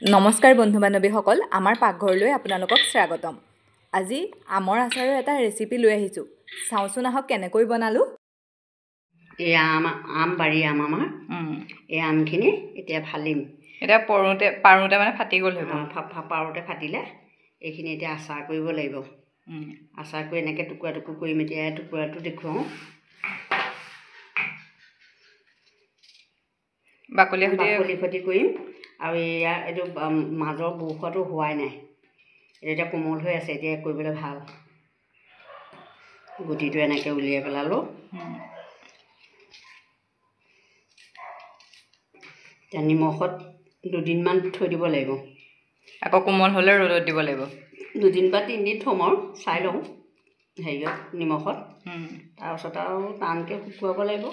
নমস্কাৰ বন্ধু বান্ধৱীসকল, আমাৰ পাকঘৰলৈ আপোনালোকক স্বাগতম। আজি আমৰ আচাৰৰ এটা ৰেচিপি লৈ আহিছোঁ। চাওঁচোন আহক কেনেকৈ বনালোঁ। এই আম বাৰী আমাৰ এই আমখিনি এতিয়া ফালিম। এতিয়া পাৰোঁতে মানে ফাটি গ'ল, পাৰোঁতে ফাটিলে এইখিনি এতিয়া আচাৰ কৰিব লাগিব। আচাৰ কৰি এনেকৈ টুকুৰা টুকুৰ কৰিম। এতিয়া টুকুৰাটো দেখুৱাওঁ। বাকলি সৈতে কৰিম। আৰু এইটো মাজৰ বুখটো হোৱাই নাই, এতিয়া কোমল হৈ আছে। এতিয়া কৰিবলৈ ভাল। গুটিটো এনেকৈ উলিয়াই পেলালোঁ। এতিয়া নিমখত দুদিনমান থৈ দিব লাগিব। আকৌ কোমল হ'লে ৰ'দত দিব লাগিব। 2 বা 3 দিন থ'ম আৰু চাই লওঁ হেৰিয়ত নিমখত। তাৰপিছত আৰু টানকৈ শুকুৱাব লাগিব।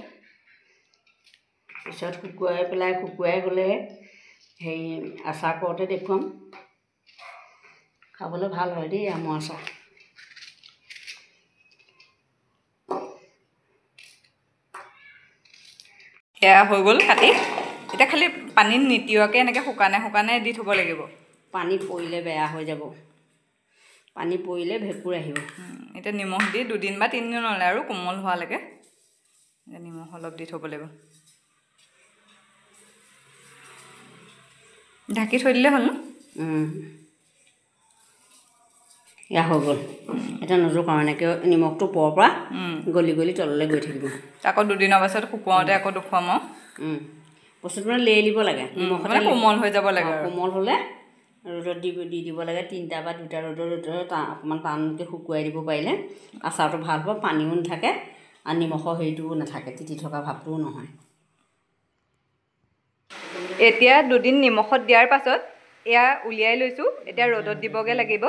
পিছত শুকুৱাই গ'লে হেৰি আচাৰ কৰোঁতে দেখুৱাম। খাবলৈ ভাল হয় দেই আমৰ আচাৰ। এয়া হৈ গ'ল কাটি। এতিয়া খালি পানীত নিতিওৱাকৈ এনেকৈ শুকানে দি থ'ব লাগিব। পানী পৰিলে বেয়া হৈ যাব। পানী পৰিলে ভেঁকুৰ আহিব। এতিয়া নিমখ দি 2 দিন বা 3 দিন হ'লে আৰু কোমল হোৱালৈকে নিমখ অলপ দি থ'ব লাগিব। ঢাকি থৈ দিলে হ'ল ন? এয়া হৈ গ'ল। এতিয়া নজোকাওঁ, এনেকৈ নিমখটো ওপৰৰ পৰা গলি তললৈ গৈ থাকিব। আকৌ 2 দিনৰ পাছত শুকুৱাওঁতে আকৌ দেখুৱাম আৰু। বস্তুটো মানে লেৰেলিব লাগে, নিমখতে কোমল হৈ যাব লাগে। কোমল হ'লে ৰ'দত দি দিব লাগে। 3টা বা 2টা ৰ'দত অকণমান টানকৈ শুকুৱাই দিব পাৰিলে আচাৰটো ভাল হ'ব। পানীও নাথাকে আৰু নিমখৰ হেৰিটোও নাথাকে, তিতি থকা ভাৱটোও নহয়। এতিয়া 2 দিন নিমখত দিয়াৰ পাছত এয়া উলিয়াই লৈছোঁ। এতিয়া ৰ'দত দিবগৈ লাগিব।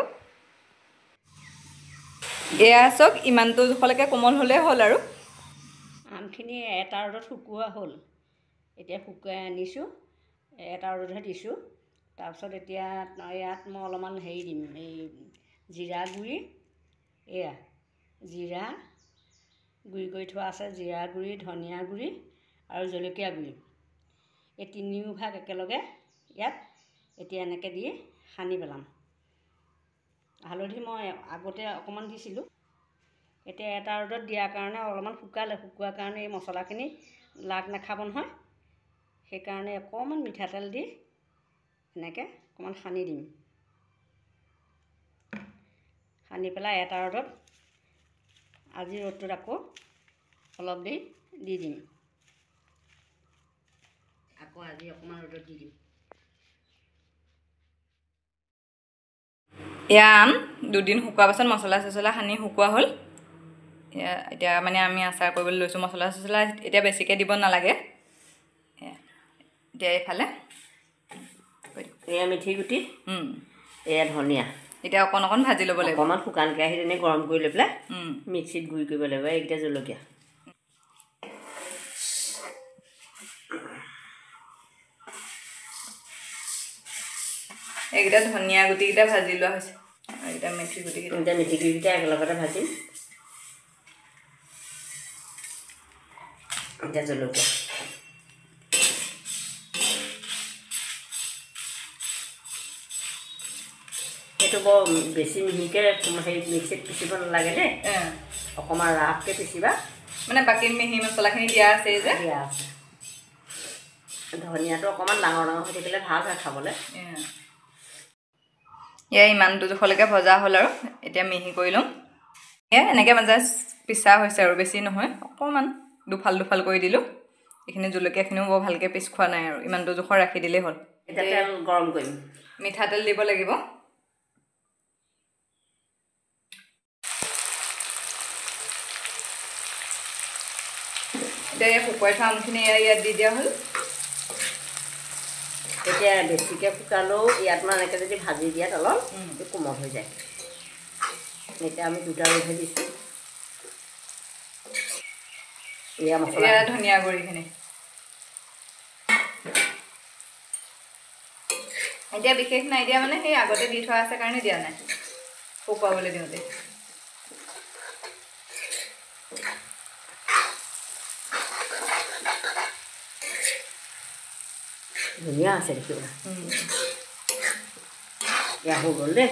এয়া চাওক, ইমানটো জোখলৈকে কোমল হ'লেই হ'ল আৰু। আমখিনি এটা ৰ'দত শুকুওৱা হ'ল। এতিয়া শুকুৱাই আনিছোঁ, এটা ৰ'দতহে দিছোঁ। তাৰপিছত এতিয়া ইয়াত মই অলপমান হেৰি দিম, এই জিৰা গুড়ি, এয়া জিৰা গুড়ি কৰি থোৱা আছে, জিৰা গুড়ি, ধনিয়া গুড়ি আৰু জলকীয়া গুড়ি, এই 3 ভাগ একেলগে ইয়াত এতিয়া এনেকৈ দি সানি পেলাম। হালধি মই আগতে অকণমান দিছিলোঁ। এতিয়া এটা ৰ'দত দিয়াৰ কাৰণে অলপমান শুকোৱাৰ কাৰণে এই মছলাখিনি লাগ নাখাব নহয়। সেইকাৰণে অকণমান মিঠাতেল দি এনেকৈ অকণমান সানি দিম। সানি পেলাই এটা ৰ'দত, আজি ৰ'দটোত আকৌ অলপ দেৰি দি দিম। আকৌ আজি অকণমান ৰ'দত দি দিম। এয়া আম 2 দিন শুকোৱাৰ পাছত মছলা সানি শুকোৱা হ'ল। এতিয়া মানে আমি আচাৰ কৰিবলৈ লৈছোঁ। মছলা এতিয়া বেছিকৈ দিব নালাগে। এতিয়া এইফালে এয়া মেথি গুটি, এয়া ধনিয়া, এতিয়া অকণ ভাজি ল'ব লাগিব। অকণমান শুকান কেৰাহীত এনেই গৰম কৰি লৈ পেলাই মিক্সিত গুড়ি কৰিব লাগিব। এইকেইটা জলকীয়া, এইকেইটা ধনিয়া গুটিকেইটা ভাজি লোৱা হৈছে। এইকেইটা মেথি গুটিকেইটা একেলগতে ভাজিম। এতিয়া জলকীয়া, সেইটো বৰ বেছি মিহিকৈ হেৰি মিক্সিত পিচিব নালাগে দেই। অকণমান ৰাফকৈ পিচিবা, মানে বাকী মিহি মছলাখিনি দিয়া আছে যে। দিয়া আছে। ধনিয়াটো অকণমান ডাঙৰ হৈ থাকিলে ভাল হয় খাবলৈ। এয়া ইমানটো জোখলৈকে ভজা হ'ল আৰু এতিয়া মিহি কৰি ল'ম। এয়া এনেকৈ মাজে পিছা হৈছে আৰু বেছি নহয়, অকণমান দুফাল কৰি দিলোঁ। এইখিনি জলকীয়াখিনিও বৰ ভালকৈ পিছ খোৱা নাই আৰু ইমানটো জোখৰ ৰাখি দিলেই হ'ল। এতিয়া তেল গৰম কৰিম, মিঠাতেল দিব লাগিব। এতিয়া শুকুৱাই থোৱা আমখিনি ইয়াত দি দিয়া হ'ল। এতিয়া বেছিকৈ শুকালেও ইয়াত মানে এনেকৈ যদি ভাজি দিয়া তলত কোমল হৈ যায়। এতিয়া আমি 2টা ৰ'দহে দিছোঁ। এয়া মছলা, ধনিয়া গুড়িখিনি এতিয়া বিশেষ নাই দিয়া, মানে সেই আগতে দি থোৱা আছে কাৰণে দিয়া নাই শুকুৱাবলৈ দিওঁতে। ধুনীয়া আছে দেখিবলৈ। এয়া হৈ গ'ল দেই।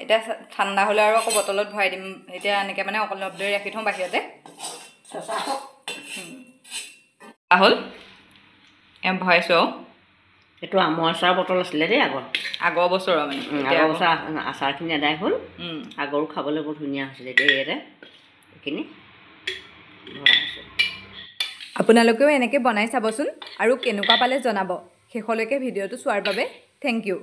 এতিয়া ঠাণ্ডা হ'লে আৰু আকৌ বটলত ভৰাই দিম। এতিয়া এনেকৈ মানে অলপ দেৰি ৰাখি থওঁ বাহিৰতে। হ'ল এয়া ভৰাইছোঁ আৰু এইটো আমৰ আচাৰ বটল আছিলে দেই আগৰ বছৰৰ মানে আগৰ বছৰ আচাৰখিনি আদায় হ'ল। আগৰো খাবলৈ বৰ ধুনীয়া হৈছিলে এতিয়া ইয়াতে এইখিনি ভৰাইছোঁ। আপোনালোকেও এনেকৈ বনাই চাবচোন আৰু কেনেকুৱা পালে জনাব। শেষলৈকে ভিডিঅ'টো চোৱাৰ বাবে থেংক ইউ।